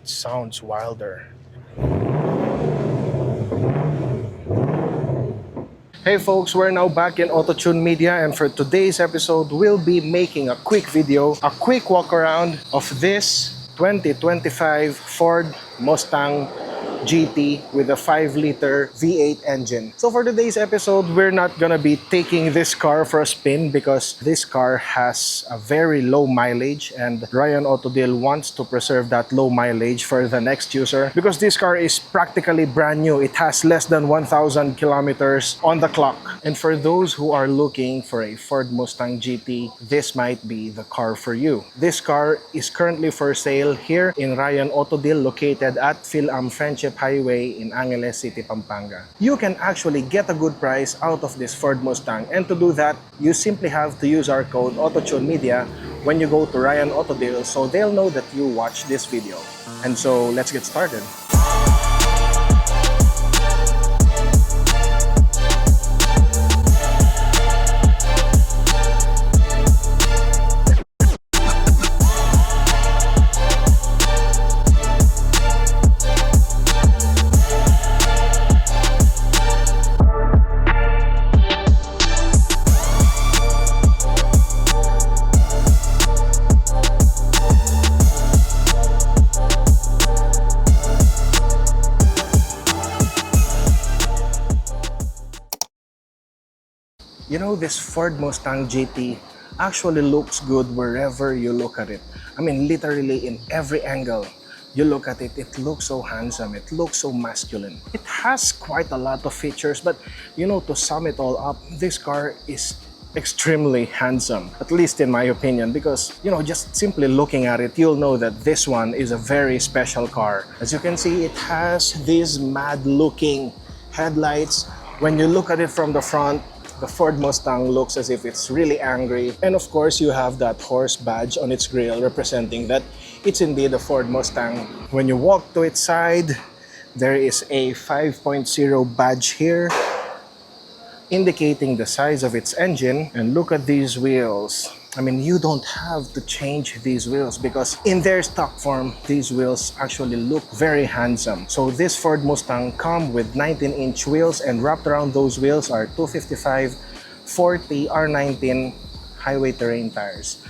it sounds wilder. Hey folks, we're now back in AUTOTUNE Media, and for today's episode, we'll be making a quick video, a quick walk around of this 2025 Ford Mustang GT with a 5-liter V8 engine. So for today's episode, we're not gonna be taking this car for a spin because this car has a very low mileage, and RyanAutodeal wants to preserve that low mileage for the next user because this car is practically brand new. It has less than 1,000 kilometers on the clock. And for those who are looking for a Ford Mustang GT, this might be the car for you. This car is currently for sale here in RyanAutodeal, located at Philam Friendship Highway in Angeles City, Pampanga. You can actually get a good price out of this Ford Mustang, and to do that, you simply have to use our code AUTOTUNE MEDIA when you go to RyanAutodeal, so they'll know that you watch this video. And so let's get started. You know, this Ford Mustang GT actually looks good wherever you look at it. I mean, literally in every angle you look at it, it looks so handsome, it looks so masculine. It has quite a lot of features, but you know, to sum it all up, this car is extremely handsome, at least in my opinion, because you know, just simply looking at it, you'll know that this one is a very special car. As you can see, it has these mad looking headlights. When you look at it from the front, the Ford Mustang looks as if it's really angry. And of course, you have that horse badge on its grille representing that it's indeed a Ford Mustang. When you walk to its side, there is a 5.0 badge here indicating the size of its engine. And look at these wheels. I mean, you don't have to change these wheels because in their stock form, these wheels actually look very handsome. So this Ford Mustang comes with 19-inch wheels, and wrapped around those wheels are 255 40 R19 highway terrain tires.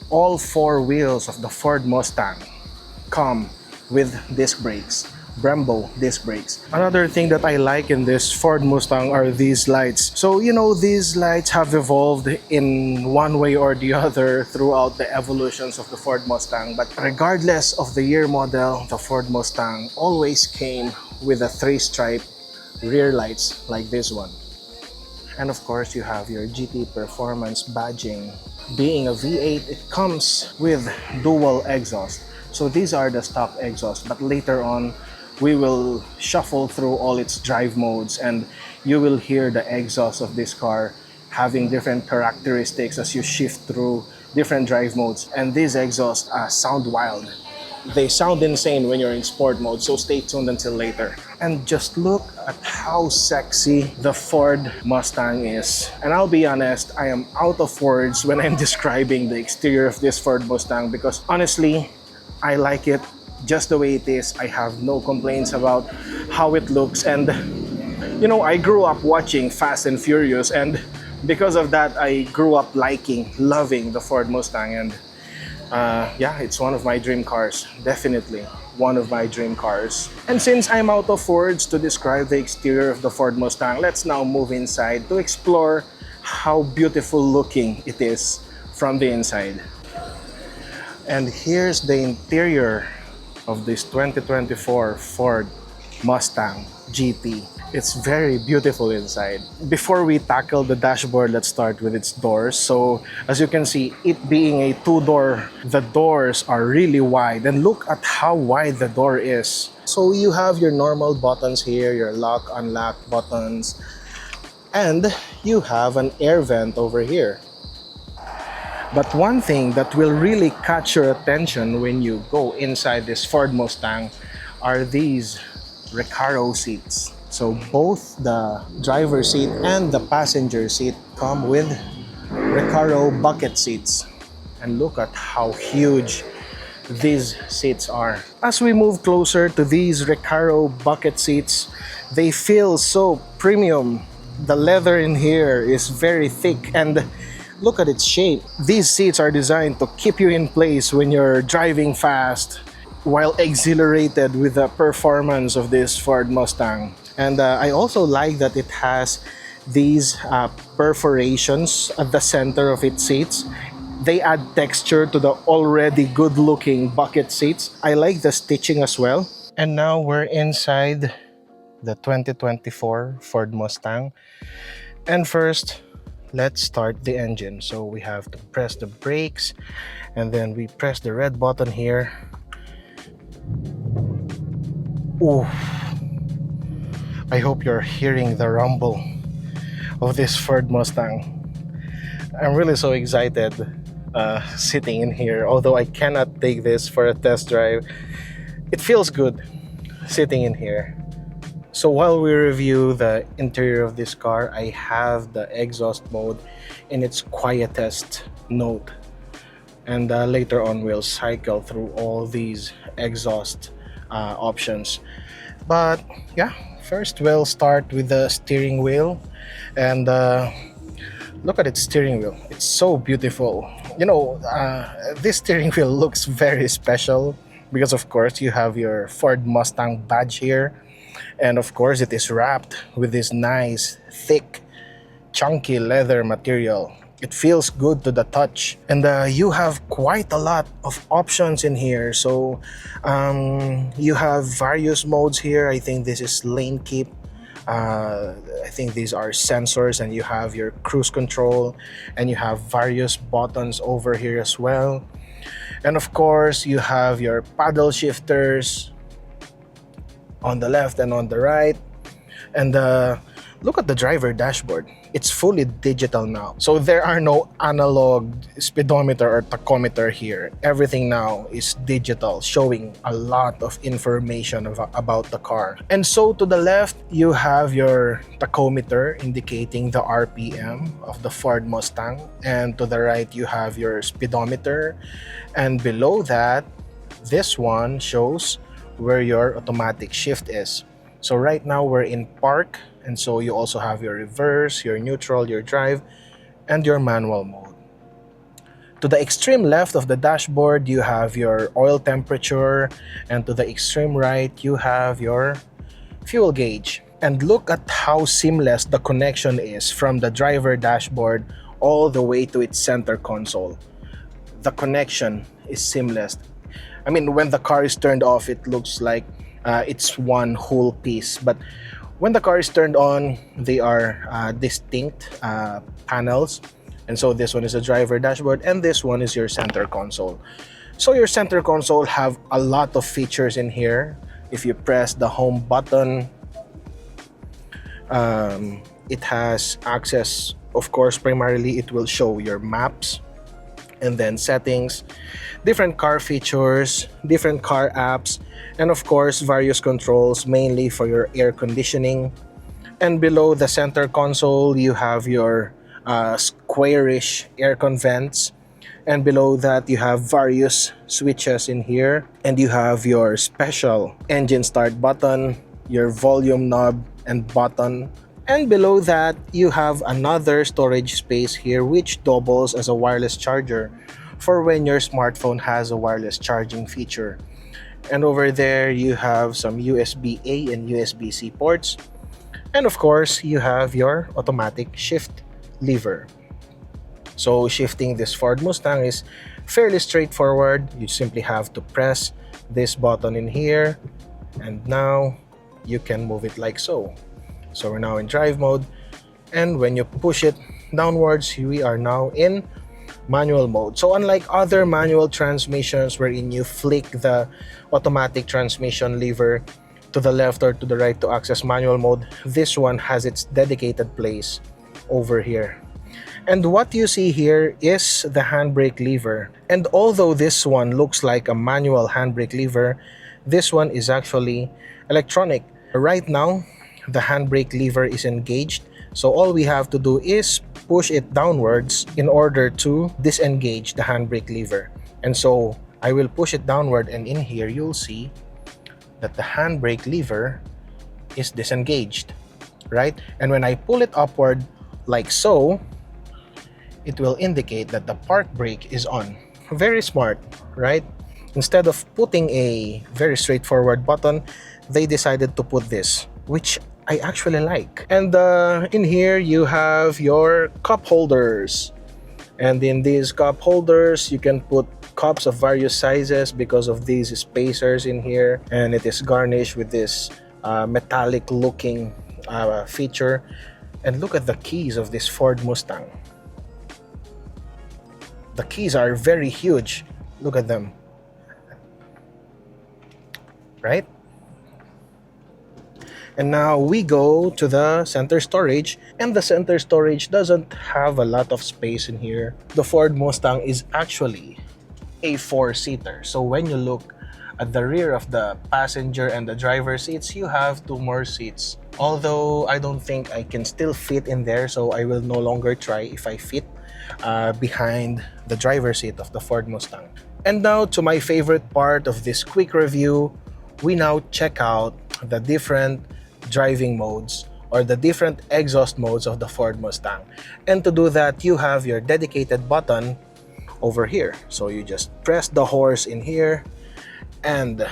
All 4 wheels of the Ford Mustang come with disc brakes. Brembo disc brakes. Another thing that I like in this Ford Mustang are these lights. So you know, these lights have evolved in one way or the other throughout the evolutions of the Ford Mustang, but regardless of the year model, the Ford Mustang always came with a 3-stripe rear lights like this one. And of course, you have your GT Performance badging. Being a V8, it comes with dual exhaust. So these are the stock exhausts, but later on we will shuffle through all its drive modes, and you will hear the exhaust of this car having different characteristics as you shift through different drive modes. And these exhausts sound wild. They sound insane when you're in sport mode, so stay tuned until later. And just look at how sexy the Ford Mustang is. And I'll be honest, I am out of words when I'm describing the exterior of this Ford Mustang because honestly, I like it just the way it is. I have no complaints about how it looks, and you know, I grew up watching Fast and Furious, and because of that, I grew up loving the Ford Mustang, and yeah, it's one of my dream cars. Definitely one of my dream cars. And since I'm out of words to describe the exterior of the Ford Mustang, let's now move inside to explore how beautiful looking it is from the inside. And here's the interior of this 2024 Ford Mustang GT. It's very beautiful inside. Before we tackle the dashboard, let's start with its doors. So as you can see, it being a 2-door, the doors are really wide, and look at how wide the door is. So you have your normal buttons here, your lock, unlock buttons, and you have an air vent over here. But one thing that will really catch your attention when you go inside this Ford Mustang are these Recaro seats. So both the driver's seat and the passenger seat come with Recaro bucket seats. And look at how huge these seats are. As we move closer to these Recaro bucket seats, they feel so premium. The leather in here is very thick and look at its shape. These seats are designed to keep you in place when you're driving fast while exhilarated with the performance of this Ford Mustang. And I also like that it has these perforations at the center of its seats. They add texture to the already good-looking bucket seats. I like the stitching as well. And now we're inside the 2024 Ford Mustang. And first, let's start the engine. So we have to press the brakes and then we press the red button here. Ooh. I hope you're hearing the rumble of this Ford Mustang. I'm really so excited sitting in here, although I cannot take this for a test drive. It feels good sitting in here. So while we review the interior of this car, I have the exhaust mode in its quietest note. And later on, we'll cycle through all these exhaust options. But yeah, first we'll start with the steering wheel. And look at its steering wheel. It's so beautiful. You know, this steering wheel looks very special because of course you have your Ford Mustang badge here. And of course it is wrapped with this nice, thick, chunky leather material. It feels good to the touch. And you have quite a lot of options in here. So you have various modes here. I think this is lane keep. I think these are sensors, and you have your cruise control, and you have various buttons over here as well. And of course you have your paddle shifters on the left and on the right. And look at the driver dashboard. It's fully digital now. So there are no analog speedometer or tachometer here. Everything now is digital, showing a lot of information about the car. And so to the left, you have your tachometer indicating the RPM of the Ford Mustang. And to the right, you have your speedometer. And below that, this one shows where your automatic shift is. So right now we're in park, and so you also have your reverse, your neutral, your drive, and your manual mode. To the extreme left of the dashboard, you have your oil temperature, and to the extreme right, you have your fuel gauge. And look at how seamless the connection is from the driver dashboard all the way to its center console. The connection is seamless. I mean, when the car is turned off, it looks like it's one whole piece, but when the car is turned on, they are distinct panels. And so this one is the driver dashboard, and this one is your center console. So your center console have a lot of features in here. If you press the home button, it has access. Of course, primarily it will show your maps, and then settings, different car features, different car apps, and of course various controls, mainly for your air conditioning. And below the center console, you have your squarish aircon vents, and below that you have various switches in here, and you have your special engine start button, your volume knob and button. And below that, you have another storage space here which doubles as a wireless charger for when your smartphone has a wireless charging feature. And over there, you have some USB-A and USB-C ports. And of course, you have your automatic shift lever. So shifting this Ford Mustang is fairly straightforward. You simply have to press this button in here, and now you can move it like so. So we're now in drive mode, and when you push it downwards, we are now in manual mode. So unlike other manual transmissions wherein you flick the automatic transmission lever to the left or to the right to access manual mode, this one has its dedicated place over here. And what you see here is the handbrake lever. And although this one looks like a manual handbrake lever, this one is actually electronic. Right now, the handbrake lever is engaged, so all we have to do is push it downwards in order to disengage the handbrake lever. And so I will push it downward, and in here you'll see that the handbrake lever is disengaged, right? And when I pull it upward like so, it will indicate that the park brake is on. Very smart, right? Instead of putting a very straightforward button, they decided to put this, which I actually like. And in here you have your cup holders. And in these cup holders, you can put cups of various sizes because of these spacers in here. And it is garnished with this metallic looking feature. And look at the keys of this Ford Mustang. The keys are very huge. Look at them. Right? And now we go to the center storage, and the center storage doesn't have a lot of space in here. The Ford Mustang is actually a 4-seater. So when you look at the rear of the passenger and the driver seats, you have 2 more seats. Although I don't think I can still fit in there, so I will no longer try if I fit behind the driver seat of the Ford Mustang. And now to my favorite part of this quick review, we now check out the different driving modes or the different exhaust modes of the Ford Mustang. And to do that, you have your dedicated button over here. So you just press the horse in here and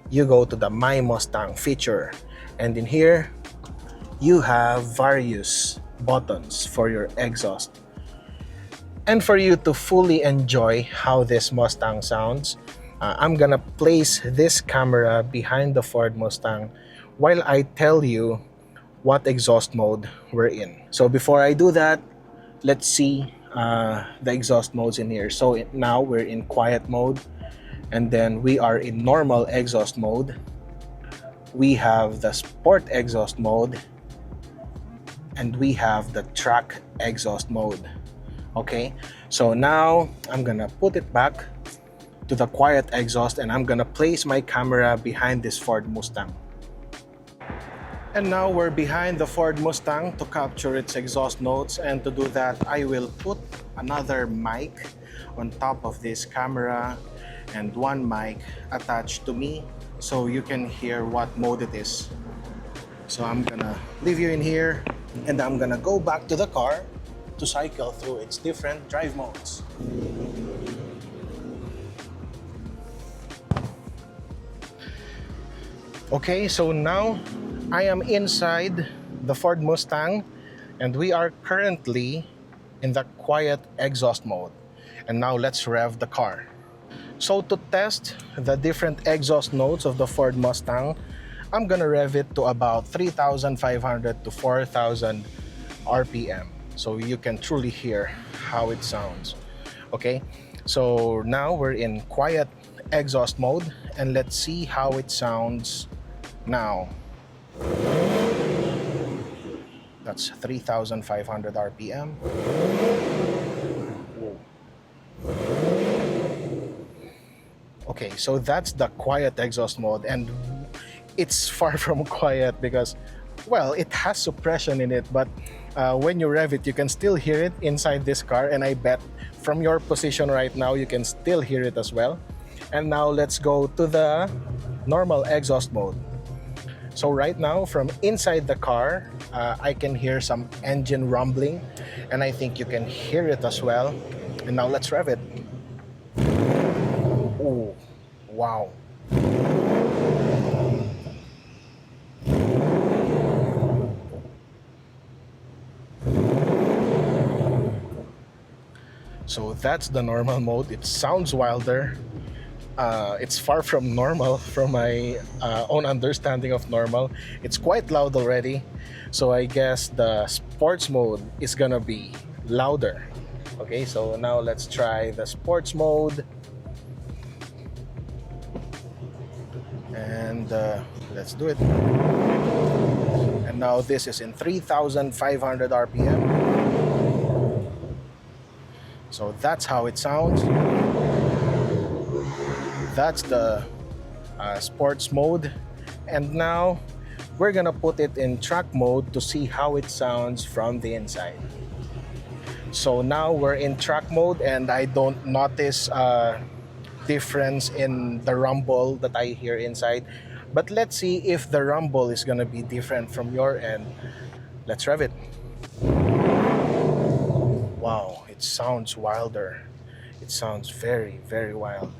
you go to the My Mustang feature. And in here, you have various buttons for your exhaust. And for you to fully enjoy how this Mustang sounds, I'm gonna place this camera behind the Ford Mustang while I tell you what exhaust mode we're in. So before I do that, let's see the exhaust modes in here. So now we're in quiet mode, and then we are in normal exhaust mode. We have the sport exhaust mode, and we have the track exhaust mode. Okay, so now I'm gonna put it back to the quiet exhaust, and I'm gonna place my camera behind this Ford Mustang. And now we're behind the Ford Mustang to capture its exhaust notes, and to do that I will put another mic on top of this camera and one mic attached to me so you can hear what mode it is. So I'm gonna leave you in here and I'm gonna go back to the car to cycle through its different drive modes. Okay, so now I am inside the Ford Mustang and we are currently in the quiet exhaust mode. And now let's rev the car. So to test the different exhaust notes of the Ford Mustang, I'm gonna rev it to about 3,500 to 4,000 RPM. So you can truly hear how it sounds. Okay, so now we're in quiet exhaust mode and let's see how it sounds now. That's 3,500 RPM. Whoa. Okay, so that's the quiet exhaust mode, and it's far from quiet because, well, it has suppression in it, but when you rev it, you can still hear it inside this car, and I bet from your position right now, you can still hear it as well. And now let's go to the normal exhaust mode. So right now, from inside the car, I can hear some engine rumbling, and I think you can hear it as well. And now let's rev it. Oh, wow. So that's the normal mode. It sounds wilder. It's far from normal from my own understanding of normal. It's quite loud already. So I guess the sports mode is gonna be louder. Okay, so now let's try the sports mode. And let's do it. And now this is in 3,500 RPM. So that's how it sounds. That's the sports mode. And now we're gonna put it in track mode to see how it sounds from the inside. So now we're in track mode and I don't notice difference in the rumble that I hear inside. But let's see if the rumble is gonna be different from your end. Let's rev it. Wow, it sounds wilder. It sounds very, very wild.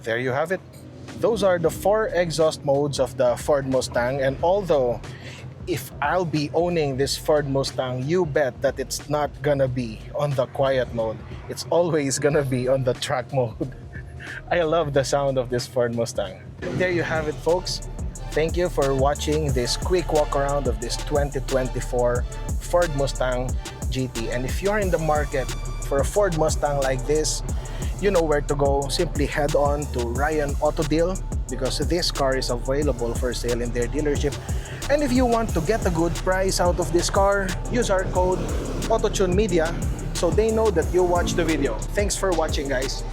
There you have it. Those are the 4 exhaust modes of the Ford Mustang, and although if I'll be owning this Ford Mustang, you bet that it's not gonna be on the quiet mode. It's always gonna be on the track mode. I love the sound of this Ford Mustang. There you have it, folks. Thank you for watching this quick walk around of this 2024 Ford Mustang GT. And if you're in the market for a Ford Mustang like this, you know where to go. Simply head on to RyanAutodeal because this car is available for sale in their dealership. And if you want to get a good price out of this car, use our code AUTOTUNE MEDIA so they know that you watched the video. Thanks for watching, guys.